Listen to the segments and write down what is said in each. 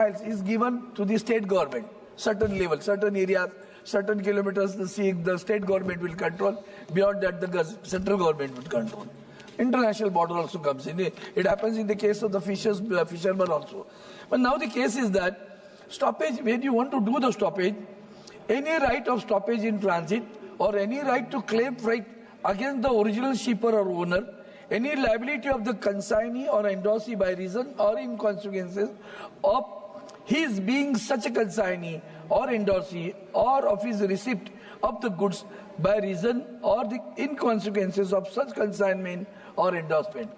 is given to the state government, certain level, certain areas, certain kilometers, the state government will control. Beyond that, the central government will control. International border also comes in. It happens in the case of the fishermen also. But now the case is that stoppage, when you want to do the stoppage, any right of stoppage in transit or any right to claim freight against the original shipper or owner, any liability of the consignee or endorsee by reason or in consequences of his being such a consignee or endorsee or of his receipt of the goods by reason or the in consequences of such consignment or endorsement.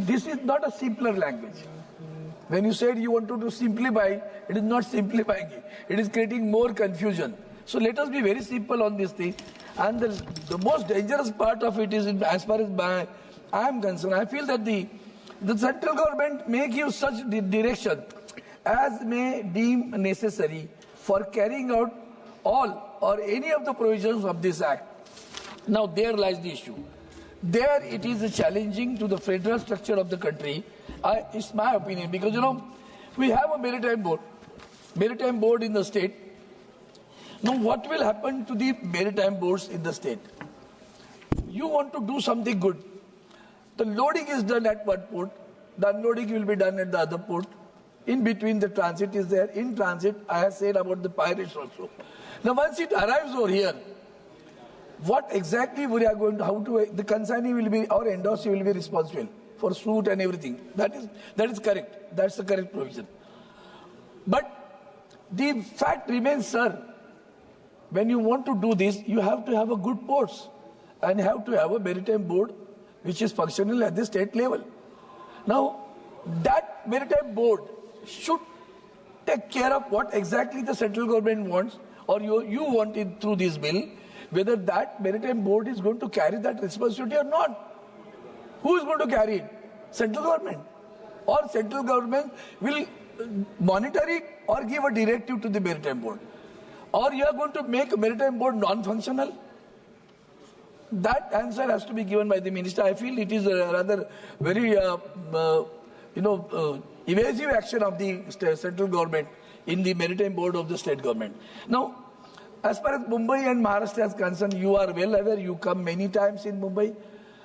This is not a simpler language. When you said you wanted to simplify, it is not simplifying it. It is creating more confusion. So let us be very simple on this thing. And the most dangerous part of it is, as far as I am concerned, I feel that the central government may give such direction as may deem necessary for carrying out all or any of the provisions of this act. Now there lies the issue. There it is challenging to the federal structure of the country. It's my opinion, because we have a maritime board in the state. Now what will happen to the maritime boards in the state? You want to do something good. The loading is done at one port, the unloading will be done at the other port. In between, the transit is there. In transit, I have said about the pirates also. Now once it arrives over here, what exactly we are going to, the consignee will be, or endorsee will be responsible for suit and everything. That is correct. That's the correct provision. But the fact remains, sir, when you want to do this, you have to have a good ports and you have to have a maritime board which is functional at the state level. Now, that maritime board should take care of what exactly the central government wants, or you want it through this bill, whether that maritime board is going to carry that responsibility or not. Who is going to carry it? Central government. Or central government will monitor it or give a directive to the maritime board. Or you are going to make a maritime board non-functional? That answer has to be given by the minister. I feel it is a rather very, evasive action of the central government in the maritime board of the state government. Now, as far as Mumbai and Maharashtra is concerned, you are well aware, you come many times in Mumbai.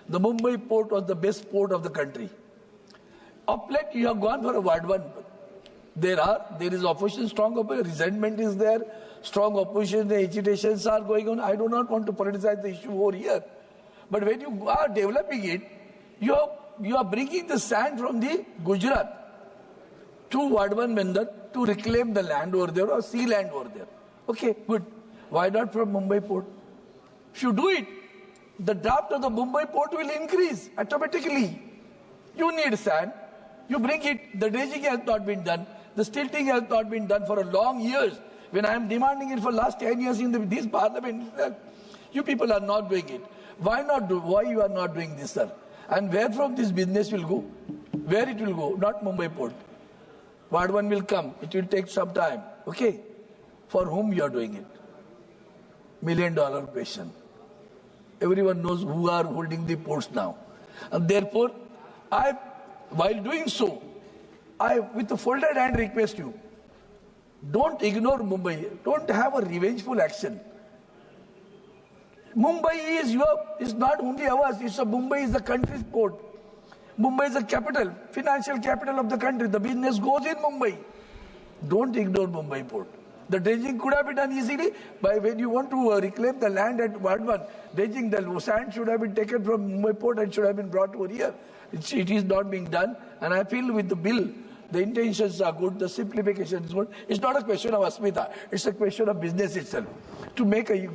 The Mumbai port was the best port of the country. Of late, you have gone for a ward one. There is opposition, strong opposition, resentment is there, strong opposition, the agitations are going on. I do not want to politicize the issue over here. But when you are developing it, you are bringing the sand from the Gujarat to ward one Bandar to reclaim the land over there or sea land over there. Okay, good. Why not from Mumbai port? If you do it, the draft of the Mumbai port will increase automatically. You need sand. You bring it. The dredging has not been done. The stilting has not been done for a long years. When I am demanding it for last 10 years in this parliament, you people are not doing it. Why not do? Why you are not doing this, sir? And where from this business will go? Where it will go? Not Mumbai port. Ward one will come. It will take some time. Okay? For whom you are doing it? $1 million question. Everyone knows who are holding the ports now. And therefore, while doing so, I, with a folded hand, request you, don't ignore Mumbai. Don't have a revengeful action. Mumbai is not only ours. Mumbai is the country's port. Mumbai is the capital, financial capital of the country. The business goes in Mumbai. Don't ignore Mumbai port. The dredging could have been done easily by when you want to reclaim the land at Ward 1. Dredging, the sand should have been taken from Mumbai port and should have been brought over here. It is not being done. And I feel with the bill, the intentions are good, the simplification is good. It's not a question of asmita. It's a question of business itself. To make a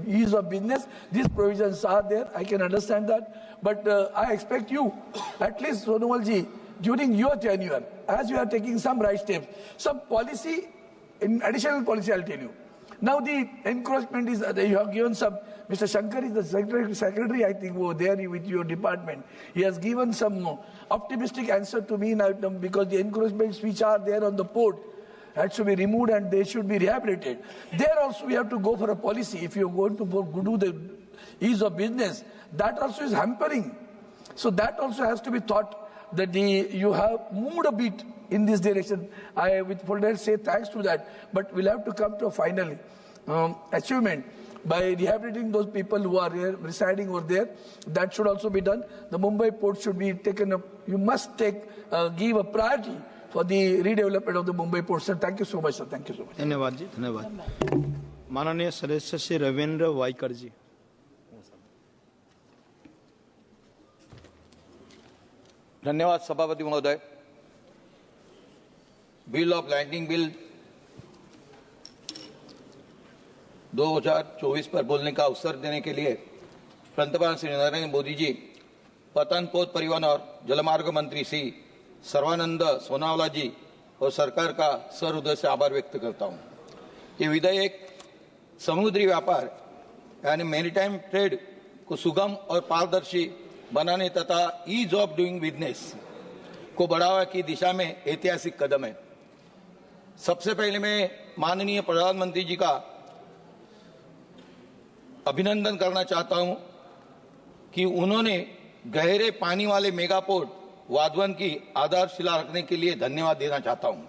ease of business, these provisions are there. I can understand that. But I expect you, at least Sonomalji, during your tenure, as you are taking some right steps, some policy, in additional policy, I'll tell you. Now the encroachment is, you have given some, Mr. Shankar is the secretary, I think, over there with your department. He has given some optimistic answer to me now, because the encroachments which are there on the port had to be removed and they should be rehabilitated. There also we have to go for a policy. If you're going to do the ease of business, that also is hampering. So that also has to be thought. that you have moved a bit in this direction. I, with full delight, say thanks to that. But we'll have to come to a final achievement by rehabilitating those people who are residing over there. That should also be done. The Mumbai port should be taken up. You must give a priority for the redevelopment of the Mumbai port. Sir, thank you so much, sir. Thank you so much. धन्यवाद जी, धन्यवाद। माननीय सदस्य श्री रविंद्र वाइकर जी। धन्यवाद सभापति महोदय। Bill of landing bill 2024 पर बोलने का अवसर देने के लिए पंतप्रधान श्री नरेंद्र मोदी जी, पतन पोत परिवहन और जलमार्ग मंत्री श्री सर्वानंद सोनावाला जी और सरकार का सहृदय से आभार व्यक्त करता हूं। ये विधेयक समुद्री व्यापार यानी मैरीटाइम ट्रेड को सुगम और पारदर्शी बनाने तथा ईज ऑफ डूइंग बिजनेस को बढ़ावा की दिशा में ऐतिहासिक कदम है। सबसे पहले मैं माननीय प्रधानमंत्री जी का अभिनंदन करना चाहता हूं कि उन्होंने गहरे पानी वाले मेगा पोर्ट वाधवन की आधारशिला रखने के लिए धन्यवाद देना चाहता हूं।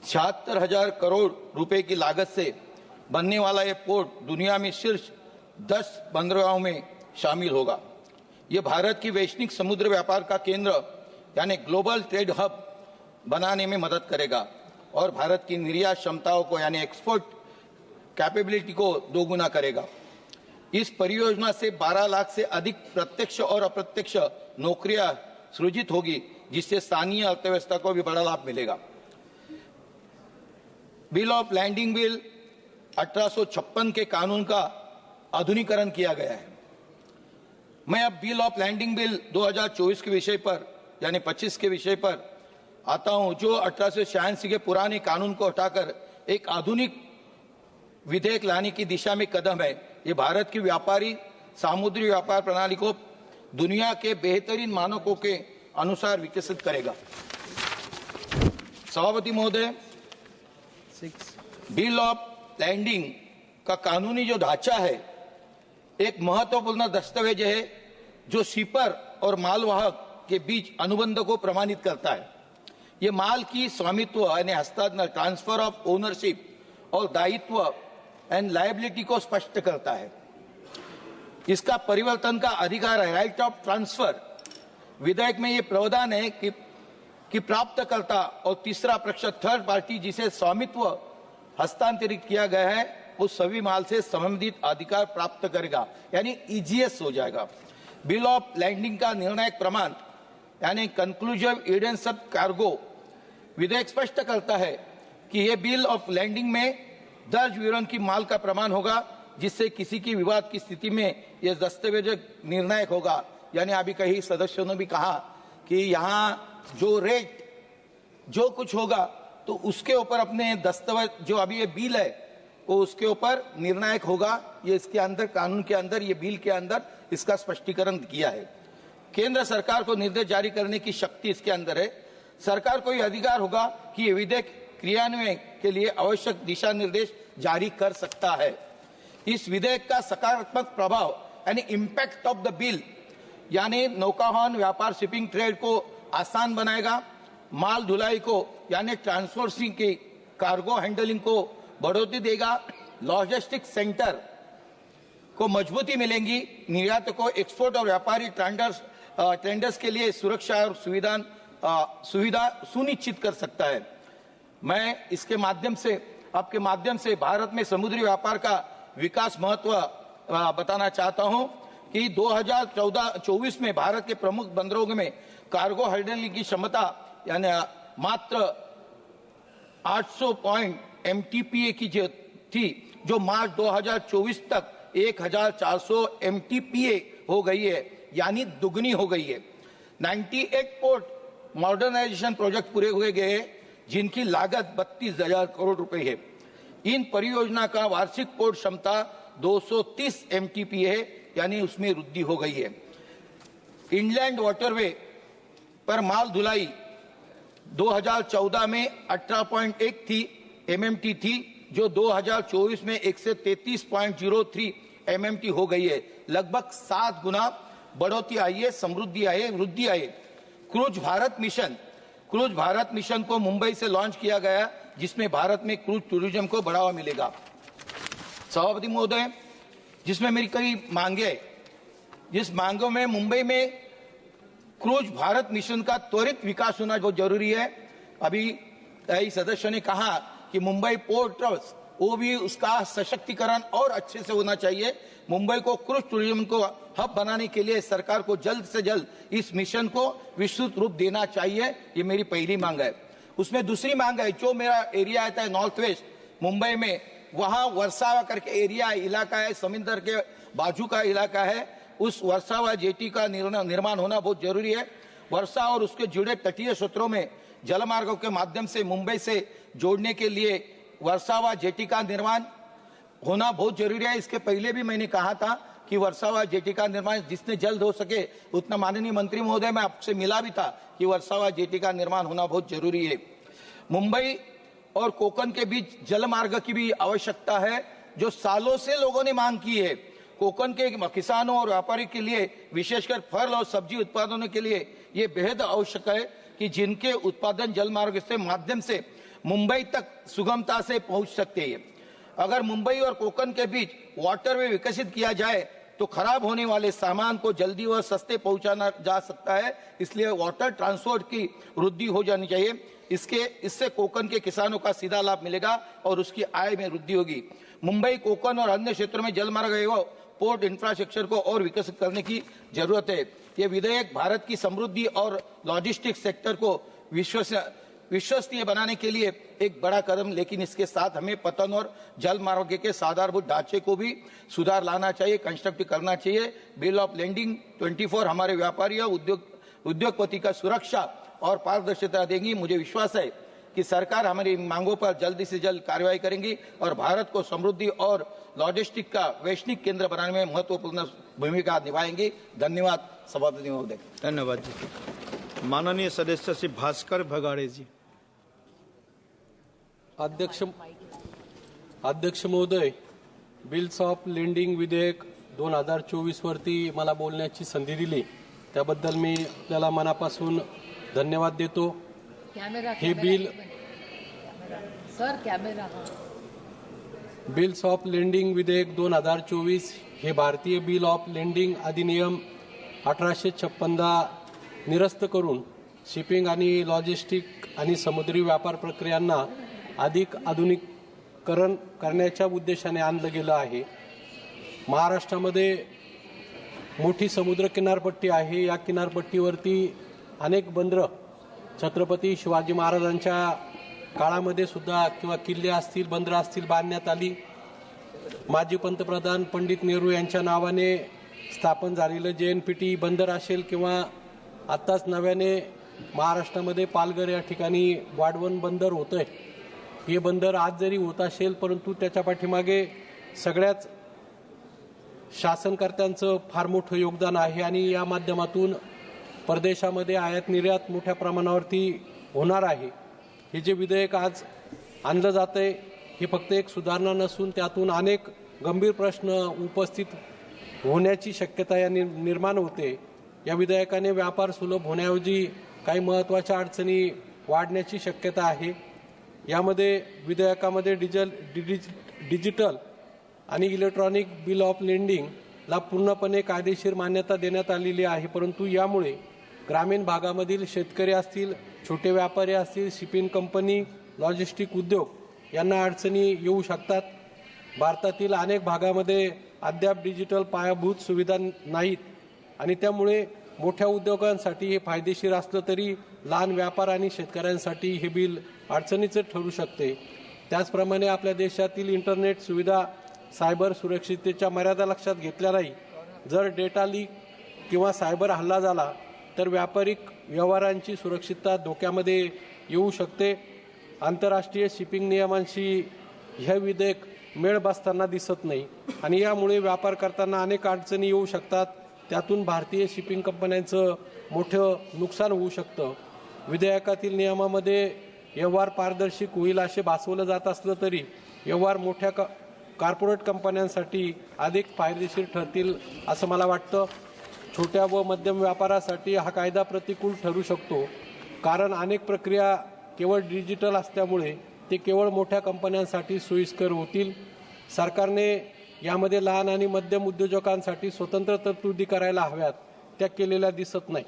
76,000 करोड़ रुपए की लागत से बनने वाला ये पोर्ट दुनिया में शीर्ष 10 बंदरगाहों में शामिल होगा। ये भारत की वैश्विक समुद्र व्यापार का केंद्र यानी ग्लोबल ट्रेड हब बनाने में मदद करेगा और भारत की निर्यात क्षमताओं को यानी एक्सपोर्ट कैपेबिलिटी को दोगुना करेगा। इस परियोजना से 12 लाख से अधिक प्रत्यक्ष और अप्रत्यक्ष नौकरियां सृजित होगी, जिससे स्थानीय अर्थव्यवस्था को भी बड़ा लाभ मिलेगा। बिल ऑफ लैंडिंग बिल 1856 के कानून का आधुनिकीकरण किया गया है। मैं अब बिल ऑफ लैंडिंग बिल 2024 के विषय पर यानी 25 के विषय पर आता हूं, जो 1886 के पुराने कानून को हटाकर एक आधुनिक विधेयक लाने की दिशा में कदम है। ये भारत की व्यापारी समुद्री व्यापार प्रणाली को दुनिया के बेहतरीन मानकों के अनुसार विकसित करेगा। सभापति महोदय, बिल ऑफ लैंडिंग का कानूनी जो ढांचा है एक महत्वपूर्ण दस्तावेज है जो शिपर और मालवाहक के बीच अनुबंध को प्रमाणित करता है। ये माल की स्वामित्व यानी हस्तांतरण ट्रांसफर ऑफ ओनरशिप और दायित्व एंड लायबिलिटी को स्पष्ट करता है। इसका परिवर्तन का अधिकार है, राइट ऑफ ट्रांसफर। विधेयक में ये प्रावधान है कि प्राप्तकर्ता और तीसरा पक्ष थर्ड पार्टी जिसे स्वामित्व हस्तांतरित किया गया है वो सभी माल से संबंधित अधिकार प्राप्त करेगा, यानी ईजीएस हो जाएगा। बिल ऑफ लैंडिंग का निर्णायक प्रमाण यानी कंक्लूसिव एविडेंस ऑफ कार्गो विधेयक स्पष्ट करता है कि यह बिल ऑफ लैंडिंग में दर्ज विवरण की माल का प्रमाण होगा, जिससे किसी की विवाद की स्थिति में यह दस्तावेज निर्णायक होगा। यानी अभी कई सदस्यों ने भी कहा कि यहाँ जो रेट जो कुछ होगा तो उसके ऊपर अपने दस्तावेज जो अभी ये बिल है वो उसके ऊपर निर्णायक होगा। ये इसके अंदर कानून के अंदर ये बिल के अंदर इसका स्पष्टीकरण किया है। केंद्र सरकार को निर्देश जारी करने की शक्ति इसके अंदर है। सरकार को यह अधिकार होगा कि ये विधेयक क्रियान्वयन के लिए आवश्यक दिशा निर्देश जारी कर सकता है। इस विधेयक का सकारात्मक प्रभाव यानी इम्पैक्ट ऑफ द बिल यानी नौकावाहन व्यापार शिपिंग ट्रेड को आसान बनाएगा, माल ढुलाई को यानी ट्रांसपोर्टिंग की कार्गो हैंडलिंग को बढ़ोतरी देगा, लॉजिस्टिक सेंटर को मजबूती मिलेगी, निर्यात को एक्सपोर्ट और व्यापारी टेंडर्स के लिए सुरक्षा और सुविधा सुनिश्चित कर सकता है। मैं इसके माध्यम से आपके माध्यम से भारत में समुद्री व्यापार का विकास महत्व बताना चाहता हूं कि 2024 में भारत के प्रमुख बंदरों में कार्गो हैंडलिंग की क्षमता यानी मात्र 800 MTPA की जो थी, जो मार्च 2024 तक 1400 MTPA हो गई है, यानी दुगनी हो गई है। 98 पोर्ट मॉडर्नाइजेशन प्रोजेक्ट पूरे हुए गए, जिनकी लागत 32,000 करोड़ रुपए है। इन परियोजना का वार्षिक पोर्ट क्षमता 230 MTPA है, यानी उसमें वृद्धि हो गई है। इनलैंड वाटरवे पर माल ढुलाई 2014 में 18.1 MMT थी, जो 2024 में 133.03 MMT हो गई है। लगभग 7 गुना बढ़ोतरी आई है, समृद्धि आई है, वृद्धि आई है। क्रूज भारत मिशन को मुंबई से लॉन्च किया गया, जिसमें भारत में क्रूज टूरिज्म को बढ़ावा मिलेगा। सभापति महोदय, जिसमें मेरी कई मांगे, जिस मांगों में मुंबई में क्रूज भारत मिशन का त्वरित विकास होना बहुत जरूरी है। अभी कई सदस्यों ने कहा कि मुंबई पोर्ट ट्रस्ट, वो भी उसका सशक्तिकरण और अच्छे से होना चाहिए। मुंबई को क्रूज टूरिज्म को हब बनाने के लिए सरकार को जल्द से जल्द इस मिशन को विस्तृत रूप देना चाहिए, ये मेरी पहली मांग है। उसमें दूसरी मांग है, जो मेरा एरिया आता है नॉर्थ वेस्ट मुंबई में, वहां वर्सावा करके एरिया इलाका है, समुद्र के बाजू का इलाका है, उस वर्सावा जेटी का निर्माण होना बहुत जरूरी है। वर्षा और उसके जुड़े तटीय क्षेत्रों में जलमार्गों के माध्यम से मुंबई से जोड़ने के लिए वर्सावा जेटी का निर्माण होना बहुत जरूरी है। इसके पहले भी मैंने कहा था कि वर्सावा जेटी का निर्माण जितने जल्द हो सके उतना, माननीय मंत्री महोदय मैं आपसे मिला भी था कि वर्सावा जेटी का निर्माण होना बहुत जरूरी है। मुंबई और कोकण के बीच जलमार्ग की भी आवश्यकता है, जो सालों से लोगों ने मांग की है। कोकण के किसानों और व्यापारी के लिए, विशेषकर फल और सब्जी उत्पादनों के लिए ये बेहद आवश्यक है कि जिनके उत्पादन जलमार्ग से माध्यम से मुंबई तक सुगमता से पहुंच सकते हैं। अगर मुंबई और कोकण के बीच वाटरवे विकसित किया जाए तो खराब होने वाले सामान को जल्दी व सस्ते पहुंचाना जा सकता है। इसलिए वाटर ट्रांसपोर्ट की वृद्धि हो जानी चाहिए। इससे कोकण के किसानों का सीधा लाभ मिलेगा और उसकी आय में वृद्धि होगी। मुंबई, कोकण और अन्य क्षेत्रों में जलमार्ग एवं पोर्ट इंफ्रास्ट्रक्चर को और विकसित करने की जरूरत है। ये विधेयक भारत की समृद्धि और लॉजिस्टिक्स सेक्टर को विश्वसनीय बनाने के लिए एक बड़ा कदम, लेकिन इसके साथ हमें पतन और जल मार्ग के आधारभूत ढांचे को भी सुधार लाना चाहिए, कंस्ट्रक्ट करना चाहिए। बिल ऑफ लैंडिंग 24 हमारे व्यापारियों उद्योगपति का सुरक्षा और पारदर्शिता देंगी। मुझे विश्वास है कि सरकार हमारी मांगों पर जल्दी से जल्द कार्रवाई करेंगी और भारत को समृद्धि और लॉजिस्टिक का वैश्विक केंद्र बनाने में महत्वपूर्ण भूमिका निभाएंगी। धन्यवाद सभापति महोदय। धन्यवाद जी। माननीय सदस्य श्री भास्कर भगाड़े जी। अध्यक्ष महोदय, बिल्स ऑफ लेंडिंग विधेयक 2024 वरती मला बोलण्याची संधी दिली त्याबद्दल मी आपल्याला मनापासून धन्यवाद देतो। हे बिल बिल्स ऑफ लेंडिंग विधेयक 2024 हे भारतीय बिल ऑफ लेंडिंग अधिनियम 1856 निरस्त करून शिपिंग आणि लॉजिस्टिक आणि समुद्री व्यापार प्रक्रियांना अधिक आधुनिकीकरण करण्याच्या उद्देशाने आणलं गेलं आहे। महाराष्ट्रामध्ये मोठी समुद्र किनारपट्टी आहे। या किनारपट्टीवरती अनेक बंदरं छत्रपती शिवाजी महाराजांच्या काळामध्ये सुद्धा किंवा किल्ले असतील, बंदरं असतील बांधण्यात आली। माजी पंतप्रधान पंडित नेहरू यांच्या नावाने स्थापन झालेलं JNPT बंदर असेल किंवा आत्ताच नव्याने महाराष्ट्रामध्ये पालघर या ठिकाणी वाढवण बंदर होतंय। हे बंदर आज जरी होत असेल परंतु त्याच्या पाठीमागे सगळ्याच शासनकर्त्यांचं फार मोठं योगदान आहे आणि या माध्यमातून परदेशामध्ये आयात निर्यात मोठ्या प्रमाणावरती होणार आहे। हे जे विधेयक आज आणलं जातंय हे फक्त एक सुधारणा नसून त्यातून अनेक गंभीर प्रश्न उपस्थित होण्याची शक्यता या निर्माण होते। या विधेयकाने व्यापार सुलभ होण्याऐवजी काही महत्त्वाच्या अडचणी वाढण्याची शक्यता आहे। यामध्ये विधेयकामध्ये डिजिटल आणि इलेक्ट्रॉनिक बिल ऑफ लेंडिंगला पूर्णपणे कायदेशीर मान्यता देण्यात आलेली आहे, परंतु यामुळे ग्रामीण भागामधील शेतकरी असतील, छोटे व्यापारी असतील, शिपिंग कंपनी, लॉजिस्टिक उद्योग यांना अडचणी येऊ शकतात। भारतातील अनेक भागामध्ये अद्याप डिजिटल पायाभूत सुविधा नाहीत आणि त्यामुळे मोठ्या उद्योगांसाठी हे फायदेशीर असलं तरी लहान व्यापार आणि शेतकऱ्यांसाठी हे बिल अडचणीचं ठरू शकते। त्याचप्रमाणे आपल्या देशातील इंटरनेट सुविधा सायबर सुरक्षिततेच्या मर्यादा लक्षात घेतल्या नाही। जर डेटा लीक किंवा सायबर हल्ला झाला तर व्यापारिक व्यवहारांची सुरक्षितता धोक्यामध्ये येऊ शकते। आंतरराष्ट्रीय शिपिंग नियमांशी हे विधेयक मेळ बसताना दिसत नाही आणि यामुळे व्यापार करताना अनेक अडचणी येऊ शकतात। त्यातून भारतीय शिपिंग कंपन्यांचं मोठं नुकसान होऊ शकतं। विधेयकातील नियमामध्ये व्यवहार पारदर्शी होईल असे भासवलं जात असलं तरी व्यवहार मोठ्या कॉर्पोरेट कंपन्यांसाठी अधिक फायदेशीर ठरतील असं मला वाटतं। छोट्या व मध्यम व्यापारासाठी हा कायदा प्रतिकूल ठरू शकतो, कारण अनेक प्रक्रिया केवळ डिजिटल असल्यामुळे ते केवळ मोठ्या कंपन्यांसाठी सोयीस्कर होतील. सरकारने यामध्ये लहान आणि मध्यम उद्योजकांसाठी स्वतंत्र तरतुदी करायला हव्यात, त्या केलेल्या दिसत नाही.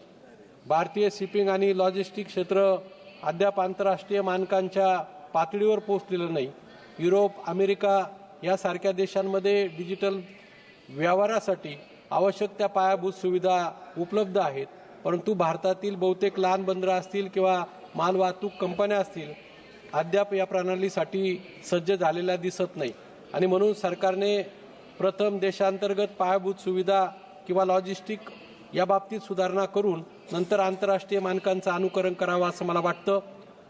भारतीय शिपिंग आणि लॉजिस्टिक क्षेत्र अद्याप आंतरराष्ट्रीय मानकांच्या पातळीवर पोहोचलेलं नाही. युरोप, अमेरिका यासारख्या देशांमध्ये डिजिटल व्यवहारासाठी आवश्यक त्या पायाभूत सुविधा उपलब्ध आहेत, परंतु भारतातील बहुतेक लहान बंदरं असतील किंवा मालवाहतूक कंपन्या असतील अद्याप या प्रणालीसाठी सज्ज झालेल्या दिसत नाही. आणि म्हणून सरकारने प्रथम देशांतर्गत पायाभूत सुविधा किंवा लॉजिस्टिक या बाबतीत सुधारणा करून नंतर आंतरराष्ट्रीय मानकांचं अनुकरण करावं असं मला वाटतं.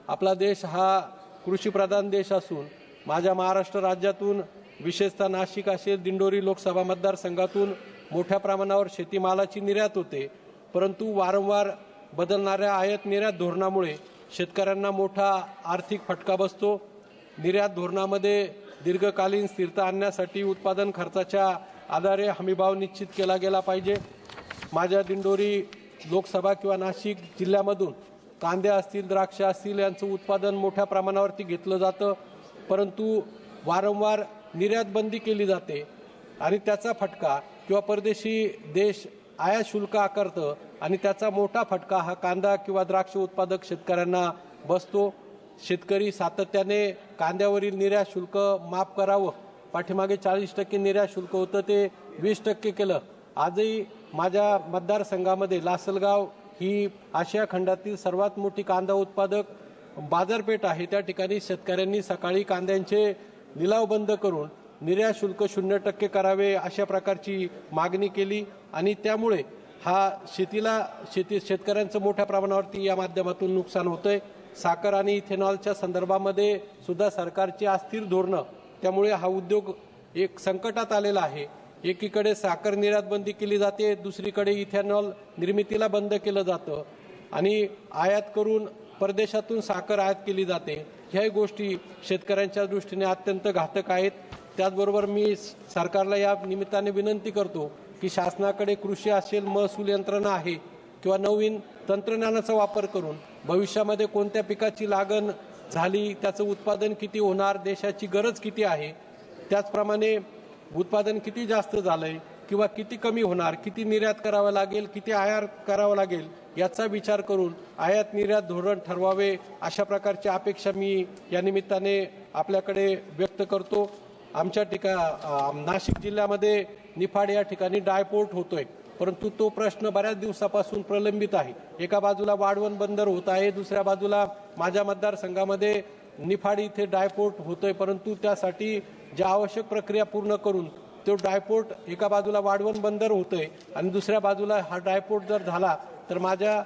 आपला देश हा कृषीप्रधान देश असून माझ्या महाराष्ट्र राज्यातून विशेषतः नाशिक असेल, दिंडोरी लोकसभा मतदारसंघातून मोठ्या प्रमाणावर शेतीमालाची निर्यात होते, परंतु वारंवार बदलणाऱ्या आयात निर्यात धोरणामुळे शेतकऱ्यांना मोठा आर्थिक फटका बसतो. निर्यात धोरणामध्ये दीर्घकालीन स्थिरता आणण्यासाठी उत्पादन खर्चाच्या आधारे हमीभाव निश्चित केला गेला पाहिजे. माझ्या दिंडोरी लोकसभा किंवा नाशिक जिल्ह्यामधून कांदे असतील, द्राक्ष असतील यांचं उत्पादन मोठ्या प्रमाणावरती घेतलं जातं, परंतु वारंवार निर्यात बंदी केली जाते आणि त्याचा फटका किंवा परदेशी देश आयात शुल्क आकारतं आणि त्याचा मोठा फटका हा कांदा किंवा द्राक्ष उत्पादक शेतकऱ्यांना बसतो. शेतकरी सातत्याने कांद्यावरील निर्यात शुल्क माफ करावं, पाठीमागे 40% निर्यात शुल्क होतं ते 20% केलं. आजही माझ्या मतदारसंघामध्ये लासलगाव ही आशिया खंडातील सर्वात मोठी कांदा उत्पादक बाजारपेठ आहे. त्या ठिकाणी शेतकऱ्यांनी सकाळी कांद्यांचे लिलाव बंद करून निर्यात शुल्क 0% करावे अशा प्रकारची मागणी केली आणि त्यामुळे हा शेतकऱ्यांचं मोठ्या प्रमाणावरती या माध्यमातून नुकसान होतंय. साखर आणि इथेनॉलच्या संदर्भामध्ये सुद्धा सरकारची अस्थिर धोरणं, त्यामुळे हा उद्योग एक संकटात आलेला आहे. एकीकडे साखर निर्यात बंदी केली जाते, दुसरीकडे इथेनॉल निर्मितीला बंद केलं जातं आणि आयात करून परदेशातून साखर आयात केली जाते. ह्या गोष्टी शेतकऱ्यांच्या दृष्टीने अत्यंत घातक आहेत. त्याचबरोबर मी सरकारला या निमित्ताने विनंती करतो की शासनाकडे कृषी असेल, महसूल यंत्रणा आहे किंवा नवीन तंत्रज्ञानाचा वापर करून भविष्यामध्ये कोणत्या पिकाची लागण झाली, त्याचं उत्पादन किती होणार, देशाची गरज किती आहे, त्याचप्रमाणे उत्पादन किती जास्त झालंय किंवा किती कमी होणार, किती निर्यात करावं लागेल, किती आयात करावं लागेल याचा विचार करून आयात निर्यात धोरण ठरवावे अशा प्रकारची अपेक्षा मी या निमित्ताने आपल्याकडे व्यक्त करतो. आमच्या नाशिक जिल्ह्यामध्ये निफाड या ठिकाणी ड्रायपोर्ट होतोय, परंतु तो प्रश्न बऱ्याच दिवसापासून प्रलंबित आहे. एका बाजूला वाढवण बंदर होत आहे, दुसऱ्या बाजूला माझ्या मतदारसंघामध्ये निफाड इथे ड्रायपोर्ट होतोय, परंतु त्यासाठी ज्या आवश्यक प्रक्रिया पूर्ण करून तो ड्रायपोर्ट एका बाजूला वाढवण बंदर होतोय आणि दुसऱ्या बाजूला हा ड्रायपोर्ट जर झाला तर माझ्या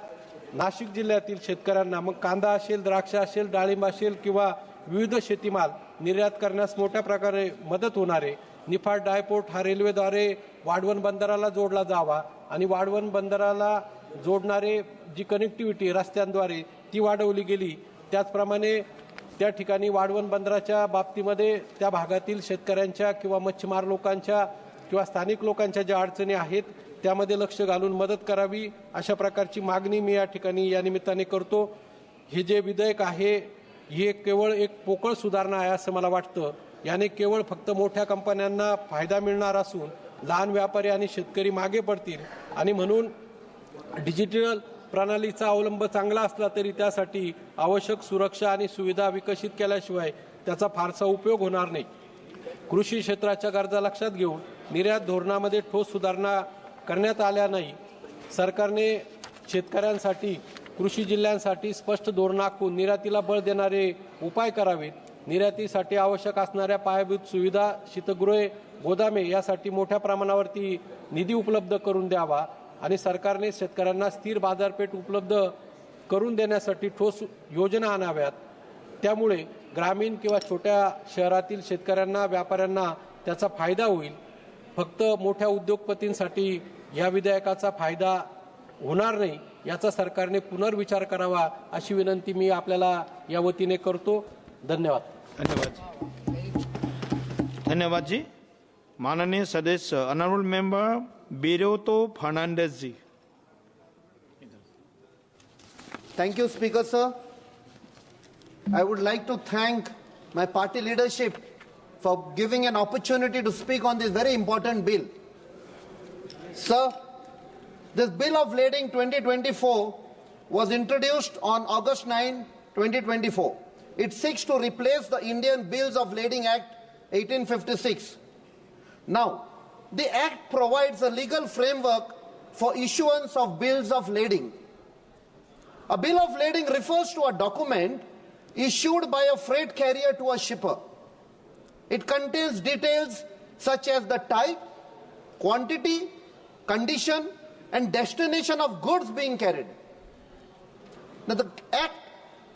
नाशिक जिल्ह्यातील शेतकऱ्यांना मग कांदा असेल, द्राक्ष असेल, डाळिंब असेल किंवा विविध शेतीमाल निर्यात करण्यास मोठ्या प्रकारे मदत होणार आहे. निफाड ड्रायपोर्ट हा रेल्वेद्वारे वाढवण बंदराला जोडला जावा आणि वाढवण बंदराला जोडणारे जी कनेक्टिव्हिटी रस्त्यांद्वारे ती वाढवली गेली. त्याचप्रमाणे त्या ठिकाणी वाढवण बंदराच्या बाबतीमध्ये त्या भागातील शेतकऱ्यांच्या किंवा मच्छीमार लोकांच्या किंवा स्थानिक लोकांच्या ज्या अडचणी आहेत त्यामध्ये लक्ष घालून मदत करावी अशा प्रकारची मागणी मी या ठिकाणी या निमित्ताने करतो. हे जे विधेयक आहे हे केवळ एक पोकळ सुधारणा आहे असं मला वाटतं. याने केवळ फक्त मोठ्या कंपन्यांना फायदा मिळणार असून लहान व्यापारी आणि शेतकरी मागे पडतील आणि म्हणून डिजिटल प्रणालीचा अवलंब चांगला असला तरी त्यासाठी आवश्यक सुरक्षा आणि सुविधा विकसित केल्याशिवाय त्याचा फारसा उपयोग होणार नाही. कृषी क्षेत्राच्या गरजा लक्षात घेऊन निर्यात धोरणामध्ये ठोस सुधारणा करण्यात आल्या नाही. सरकारने शेतकऱ्यांसाठी, कृषी जिल्ह्यांसाठी स्पष्ट धोरण आखून निर्यातीला बळ देणारे उपाय करावेत. निर्यातीसाठी आवश्यक असणाऱ्या पायाभूत सुविधा, शीतगृहे, गोदामे यासाठी मोठ्या प्रमाणावरती निधी उपलब्ध करून द्यावा आणि सरकारने शेतकऱ्यांना स्थिर बाजारपेठ उपलब्ध करून देण्यासाठी ठोस योजना आणाव्यात. त्यामुळे ग्रामीण किंवा छोट्या शहरातील शेतकऱ्यांना, व्यापाऱ्यांना त्याचा फायदा होईल. फक्त मोठ्या उद्योगपतींसाठी या विधेयकाचा फायदा होणार नाही याचा सरकारने पुनर्विचार करावा अशी विनंती मी आपल्याला या वतीने करतो. धन्यवाद. धन्यवाद जी. माननीय सदस्य, honourable member Beroto Fernandes ji. Thank you, Speaker, sir. I would like to thank my party leadership for giving an opportunity to speak on this very important bill. Sir, this Bill of Lading 2024 was introduced on August 9, 2024. It seeks to replace the Indian Bills of Lading Act 1856. Now, the Act provides a legal framework for issuance of bills of lading. A bill of lading refers to a document issued by a freight carrier to a shipper. It contains details such as the type, quantity, condition, and destination of goods being carried. Now, the Act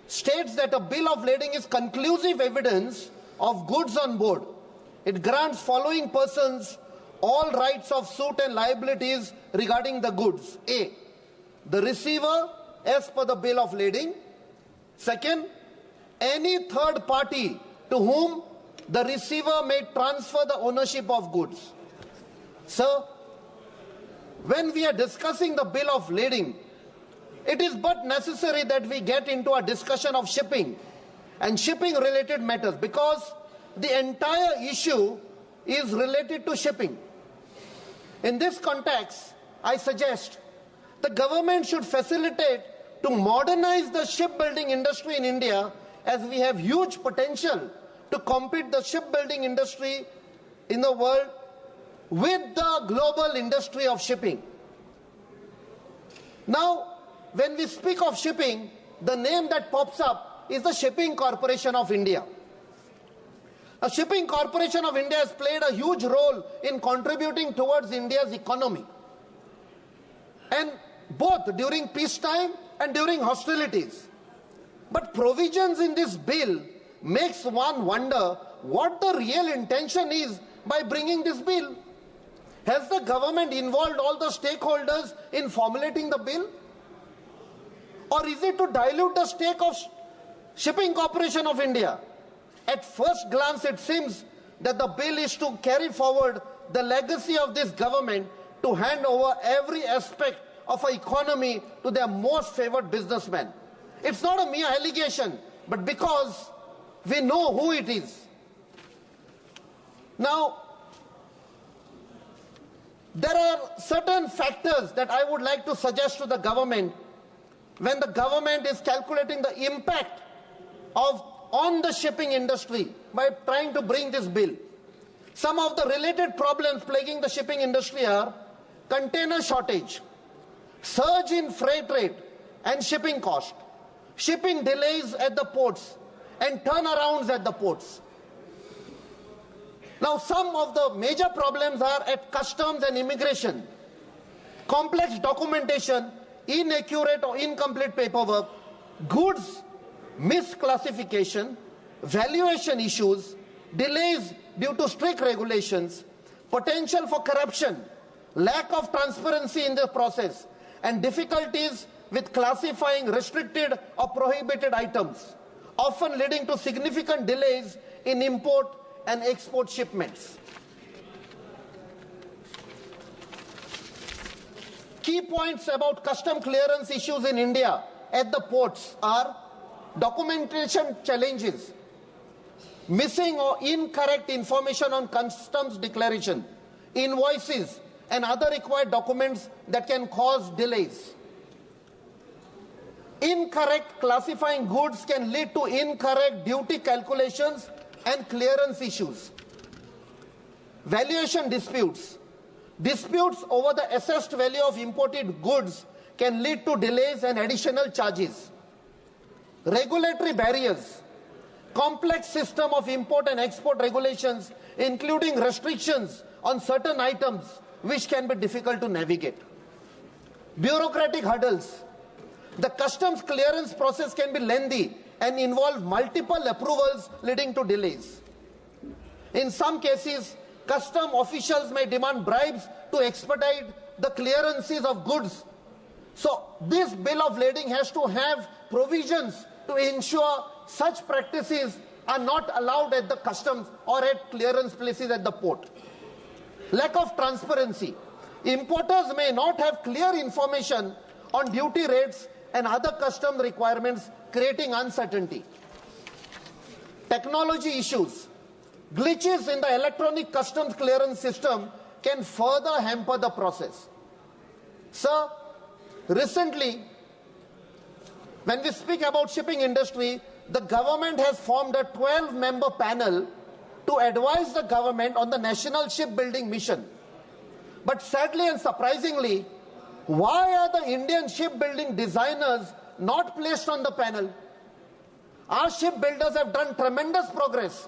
states that a bill of lading is conclusive evidence of goods on board. It grants following persons all rights of suit and liabilities regarding the goods. A, the receiver as per the bill of lading. Second, any third party to whom the receiver may transfer the ownership of goods. Sir, when we are discussing the bill of lading, it is but necessary that we get into a discussion of shipping and shipping related matters, because the entire issue is related to shipping. In this context, I suggest the government should facilitate to modernize the shipbuilding industry in India, as we have huge potential to compete the shipbuilding industry in the world with the global industry of shipping. Now, when we speak of shipping, the name that pops up is the Shipping Corporation of India. The Shipping Corporation of India has played a huge role in contributing towards India's economy, and both during peacetime and during hostilities. But provisions in this bill makes one wonder what the real intention is by bringing this bill. Has the government involved all the stakeholders in formulating the bill? Or is it to dilute the stake of Shipping Corporation of India? At first glance, it seems that the bill is to carry forward the legacy of this government to hand over every aspect of our economy to their most favored businessmen. It's not a mere allegation, but because we know who it is. Now, there are certain factors that I would like to suggest to the government when the government is calculating the impact on the shipping industry by trying to bring this bill. Some of the related problems plaguing the shipping industry are container shortage, surge in freight rate and shipping cost, shipping delays at the ports, and turnarounds at the ports. Now, some of the major problems are at customs and immigration. Complex documentation, inaccurate or incomplete paperwork, goods misclassification, valuation issues, delays due to strict regulations, potential for corruption, lack of transparency in the process, and difficulties with classifying restricted or prohibited items, often leading to significant delays in import and export shipments. Key points about custom clearance issues in India at the ports are documentation challenges, missing or incorrect information on customs declaration, invoices, and other required documents that can cause delays. Incorrect classifying goods can lead to incorrect duty calculations and clearance issues. Valuation disputes. Disputes over the assessed value of imported goods can lead to delays and additional charges. Regulatory barriers. Complex system of import and export regulations, including restrictions on certain items which can be difficult to navigate. Bureaucratic hurdles. The customs clearance process can be lengthy and involve multiple approvals leading to delays. In some cases, custom officials may demand bribes to expedite the clearances of goods. So this bill of lading has to have provisions to ensure such practices are not allowed at the customs or at clearance places at the port. Lack of transparency. importers may not have clear information on duty rates and other customs requirements, creating uncertainty. Technology issues. Glitches in the electronic customs clearance system can further hamper the process. Sir, recently, when we speak about shipping industry, the government has formed a 12-member panel to advise the government on the national shipbuilding mission. But sadly and surprisingly, why are the Indian shipbuilding designers not placed on the panel? Our shipbuilders have done tremendous progress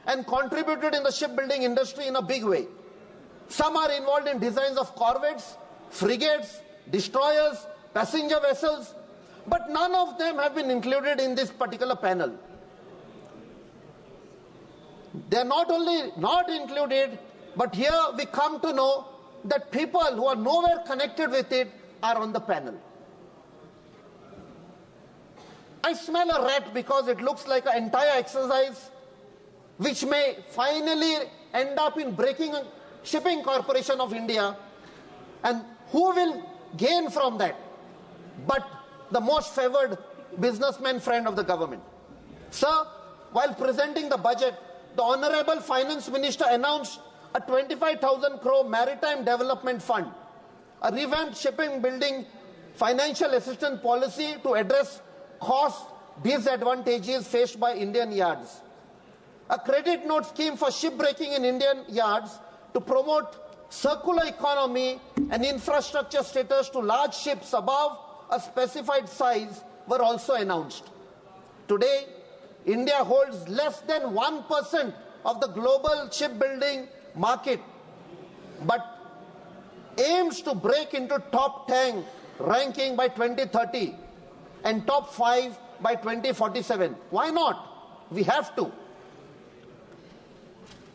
and contributed in the shipbuilding industry in a big way. Some are involved in designs of corvettes, frigates, destroyers, passenger vessels, but none of them have been included in this particular panel. They are not only not included, but here we come to know that people who are nowhere connected with it are on the panel. I smell a rat because it looks like an entire exercise which may finally end up in breaking Shipping Corporation of India, and who will gain from that but the most favored businessman friend of the government. Sir, while presenting the budget, the Honorable Finance Minister announced a 25,000 crore maritime development fund, a revamped shipping building financial assistance policy to address cost disadvantages faced by Indian yards, a credit note scheme for shipbreaking in Indian yards to promote circular economy and infrastructure status to large ships above a specified size were also announced. Today, India holds less than 1% of the global shipbuilding market, but aims to break into top 10 ranking by 2030 and top 5 by 2047. Why not? We have to.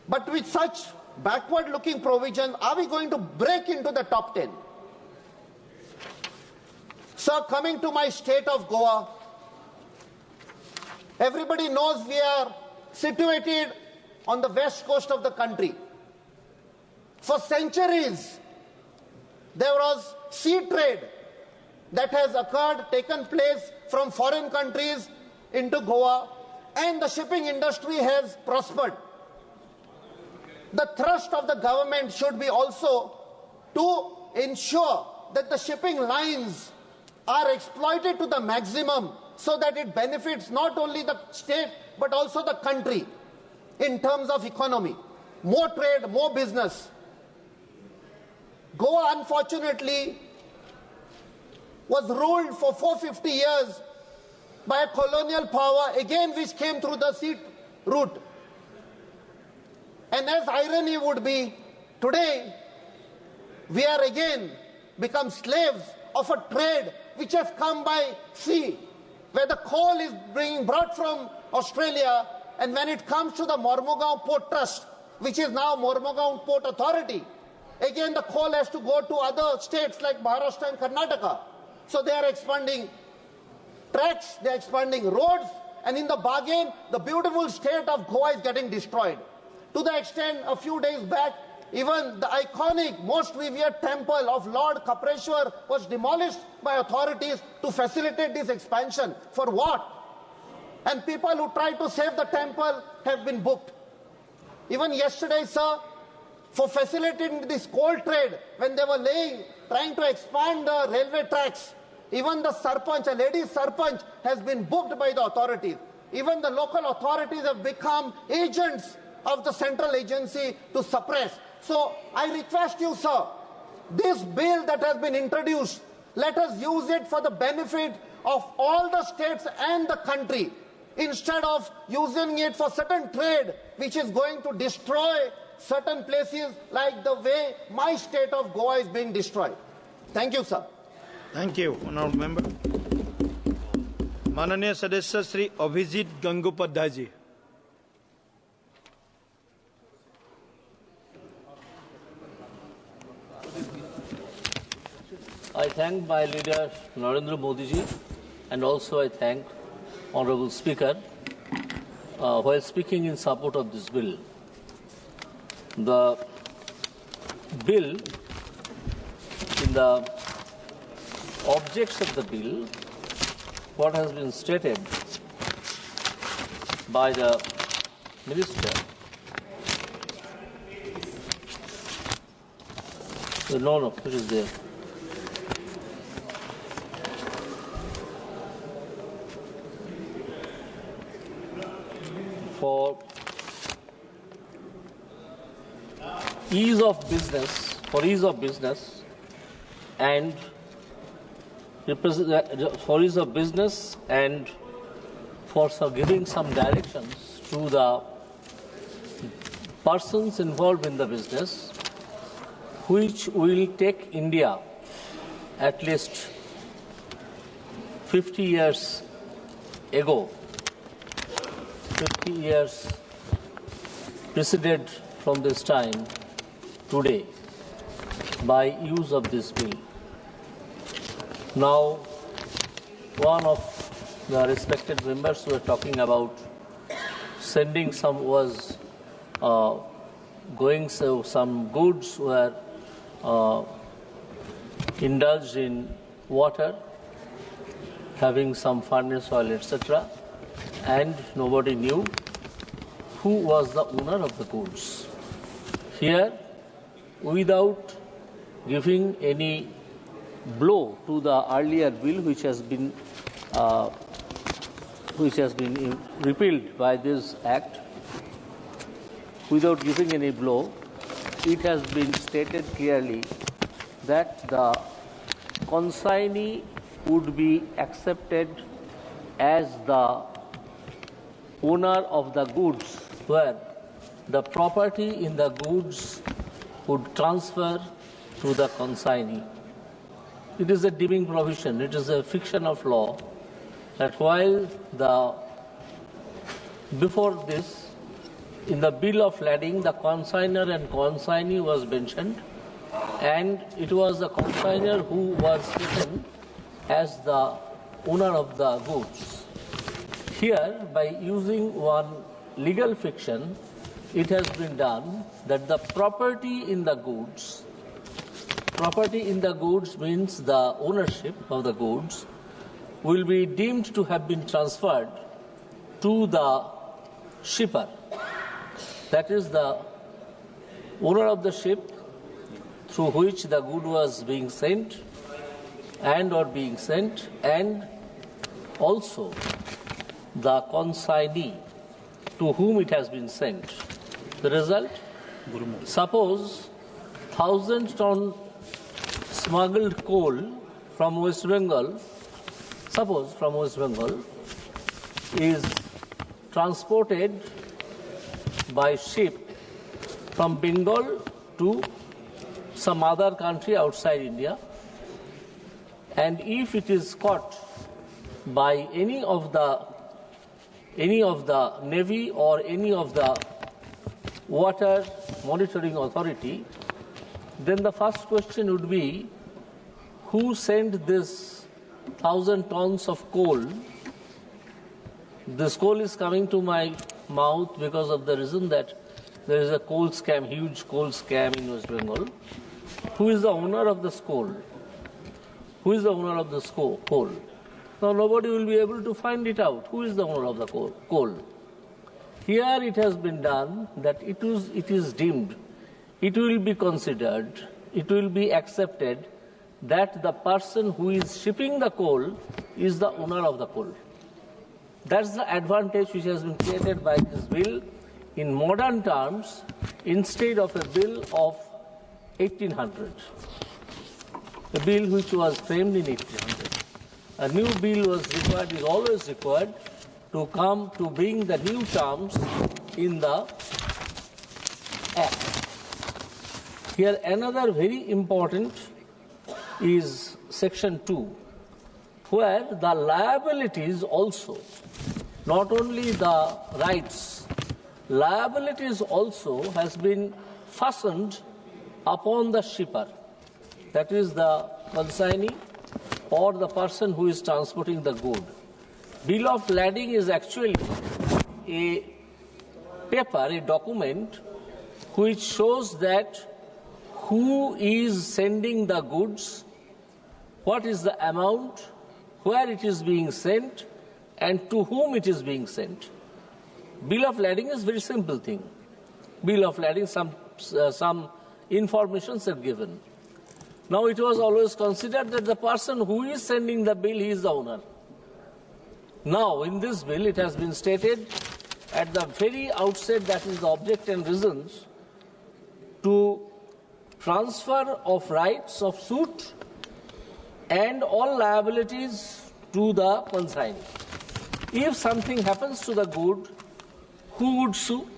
But with such backward-looking provisions, are we going to break into the top 10? Sir, coming to my state of Goa, everybody knows we are situated on the west coast of the country. For centuries, there was sea trade that has occurred, taken place from foreign countries into Goa, and the shipping industry has prospered. The thrust of the government should be also to ensure that the shipping lines are exploited to the maximum so that it benefits not only the state but also the country in terms of economy. More trade, more business. Goa, unfortunately, was ruled for 450 years by a colonial power, again which came through the sea route. And as irony would be, today we are again become slaves of a trade which has come by sea, where the coal is being brought from Australia, and when it comes to the Mormugao Port Trust, which is now Mormugao Port Authority, again the coal has to go to other states like Maharashtra and Karnataka. So they are expanding tracks, they are expanding roads, and in the bargain, the beautiful state of Goa is getting destroyed. To the extent, a few days back, even the iconic, most revered temple of Lord Kapreshwar was demolished by authorities to facilitate this expansion. For what? And people who tried to save the temple have been booked. Even yesterday, sir, for facilitating this coal trade, when they were trying to expand the railway tracks, even the sarpanch, a lady sarpanch, has been booked by the authorities. Even the local authorities have become agents of the central agency to suppress. So I request you, sir, this bill that has been introduced, let us use it for the benefit of all the states and the country, instead of using it for certain trade which is going to destroy certain places like the way my state of Goa is being destroyed. Thank you, sir. Thank you, honorable member. माननीय सदस्य श्री अभिजीत गंगोपाध्याय जी. I thank my leader Narendra Modi ji, and also I thank Honorable Speaker while speaking in support of this bill. The bill in the objects of the bill, what has been stated by the Minister. No, it is there. For ease of business, and for giving some directions to the persons involved in the business, which will take India at least 50 years ago, 50 years preceded from this time today by use of this bill. Now, one of the respected members were talking about sending some some goods were indulged in water, having some furnace oil, etc., and nobody knew who was the owner of the goods. Here, without giving any blow to the earlier bill, which has been repealed by this act, without giving any blow, it has been stated clearly that the consignee would be accepted as the owner of the goods, where the property in the goods would transfer to the consignee. It is a deeming provision. It is a fiction of law that while before this, in the bill of lading, the consignor and consignee was mentioned, and it was the consignor who was taken as the owner of the goods. Here, by using one legal fiction, it has been done that the property in the goods means the ownership of the goods will be deemed to have been transferred to the shipper. That is the owner of the ship through which the good was being sent and also the consignee to whom it has been sent. The result, suppose 1,000-ton smuggled coal from West Bengal, is transported by ship from Bengal to some other country outside India, and if it is caught by any of the Navy or any of the water monitoring authority, then the first question would be, who sent this 1,000 tons of coal? This coal is coming to my mouth because of the reason that there is a coal scam, huge coal scam in West Bengal. Who is the owner of this coal? Who is the owner of this coal? Now nobody will be able to find it out. Who is the owner of the coal? Here it has been done that it is deemed, it will be considered, it will be accepted that the person who is shipping the coal is the owner of the coal. That's the advantage which has been created by this bill in modern terms instead of a bill of 1800. A bill which was framed in 1800. A new bill was required, is always required to come to bring the new terms in the Act. Here another very important is Section 2, where the liabilities also, not only the rights, liabilities also has been fastened upon the shipper, that is the consignee or the person who is transporting the good. Bill of lading is actually a paper, a document, which shows that who is sending the goods, what is the amount, where it is being sent, and to whom it is being sent. Bill of lading is a very simple thing. Bill of lading, some informations are given. Now it was always considered that the person who is sending the bill, he is the owner. Now in this bill it has been stated at the very outset, that is the object and reasons, to transfer of rights of suit and all liabilities to the consignee. If something happens to the good, who would sue?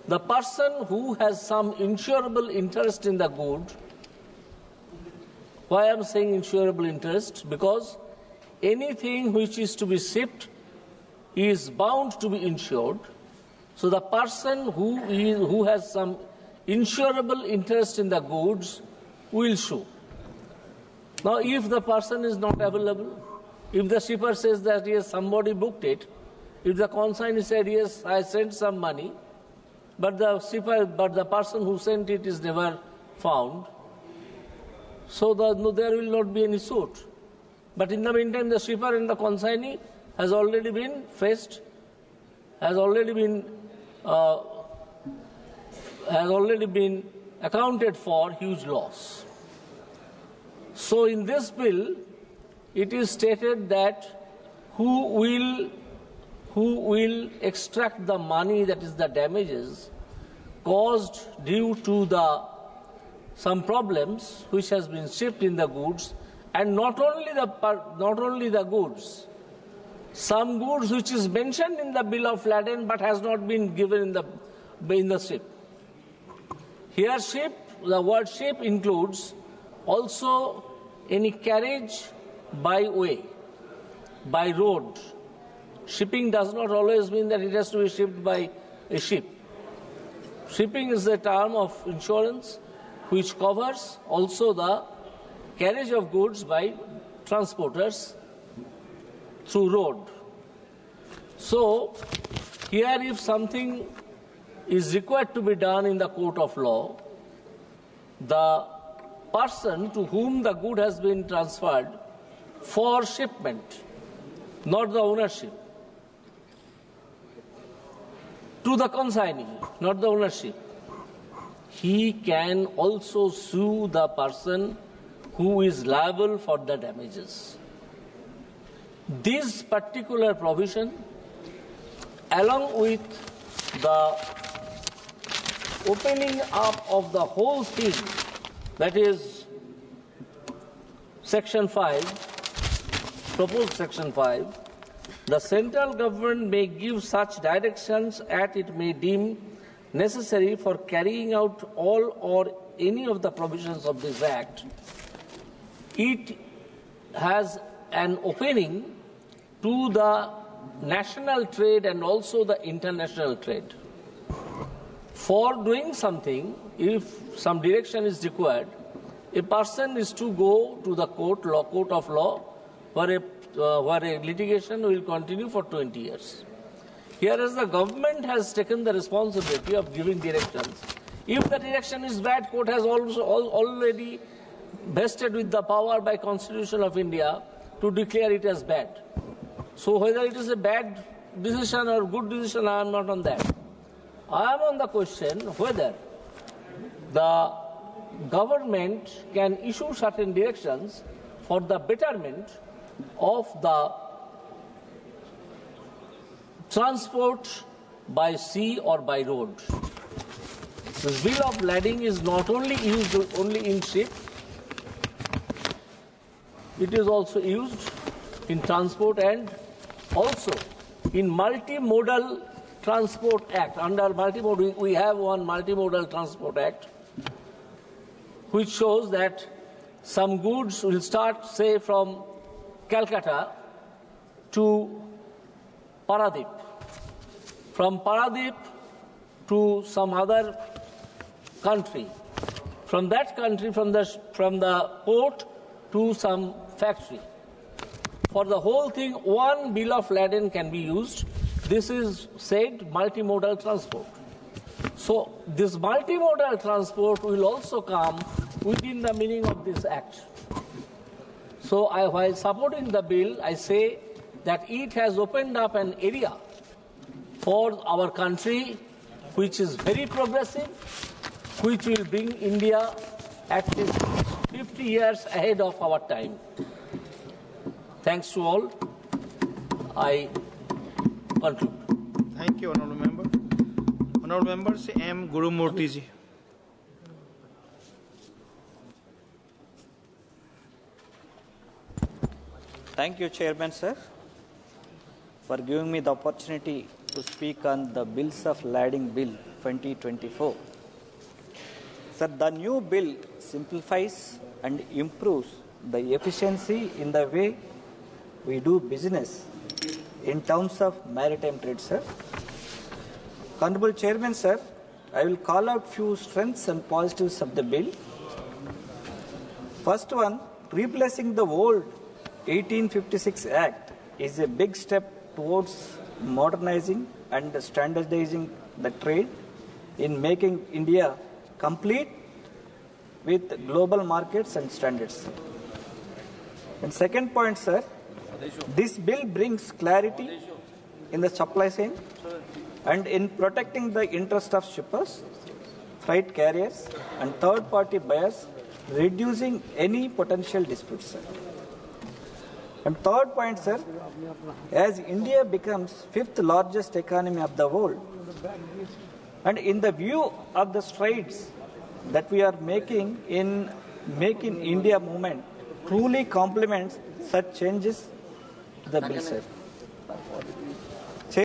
The person who has some insurable interest in the good. Why I am saying insurable interest? Because anything which is to be shipped is bound to be insured. So the person who has some insurable interest in the goods will sue. Now if the person is not available, if the shipper says that yes, somebody booked it, if the consignee said yes, I sent some money, but the person who sent it is never found, so there will not be any suit. But in the meantime, the shipper and the consignee has already been faced, has already been accounted for huge loss. So in this bill, it is stated that who will extract the money, that is the damages caused due to some problems which has been shipped in the goods, and not only the goods, some goods which is mentioned in the bill of lading but has not been given in the ship. Here the word ship includes also any carriage by way, by road. Shipping does not always mean that it has to be shipped by a ship. Shipping is a term of insurance which covers also the carriage of goods by transporters through road. So, here if something is required to be done in the court of law, the person to whom the good has been transferred for shipment, not the ownership, to the consignee, not the ownership, he can also sue the person who is liable for the damages. This particular provision, along with the opening up of the whole thing, that is Section 5, proposed Section 5, the central government may give such directions as it may deem necessary for carrying out all or any of the provisions of this Act. It has an opening to the national trade and also the international trade. For doing something, if some direction is required, a person is to go to the court of law, where a litigation will continue for 20 years. Whereas the government has taken the responsibility of giving directions. If the direction is bad, court has also already vested with the power by Constitution of India to declare it as bad. So whether it is a bad decision or good decision, I am not on that. I am on the question whether the government can issue certain directions for the betterment of the transport by sea or by road. The bill of lading is not only used only in ship, it is also used in transport and also in multimodal transport act. Under multimodal, we have one multimodal transport act which shows that some goods will start, say, from Calcutta to Paradip, from Paradip to some other country, from that country, from the port to some factory. For the whole thing, one bill of lading can be used. This is said multimodal transport. So this multimodal transport will also come within the meaning of this act. So while supporting the bill, I say that it has opened up an area for our country which is very progressive, which will bring India at least 50 years ahead of our time. Thanks to all. I conclude. Thank you, Honourable Member. Honourable Members, M. Gurumurthy ji. Thank you, Chairman, sir, for giving me the opportunity to speak on the Bills of Lading Bill 2024. Sir, the new bill simplifies and improves the efficiency in the way we do business in terms of maritime trade, sir. Honorable Chairman, sir, I will call out few strengths and positives of the bill. First one, replacing the old 1856 Act is a big step towards modernizing and standardizing the trade in making India complete with global markets and standards. And second point, sir, this bill brings clarity in the supply chain and in protecting the interest of shippers, freight carriers, and third-party buyers, reducing any potential disputes, sir. And third point, sir, as India becomes fifth largest economy of the world, and in the view of the strides that we are making in making India movement truly complements such changes to the bill, sir.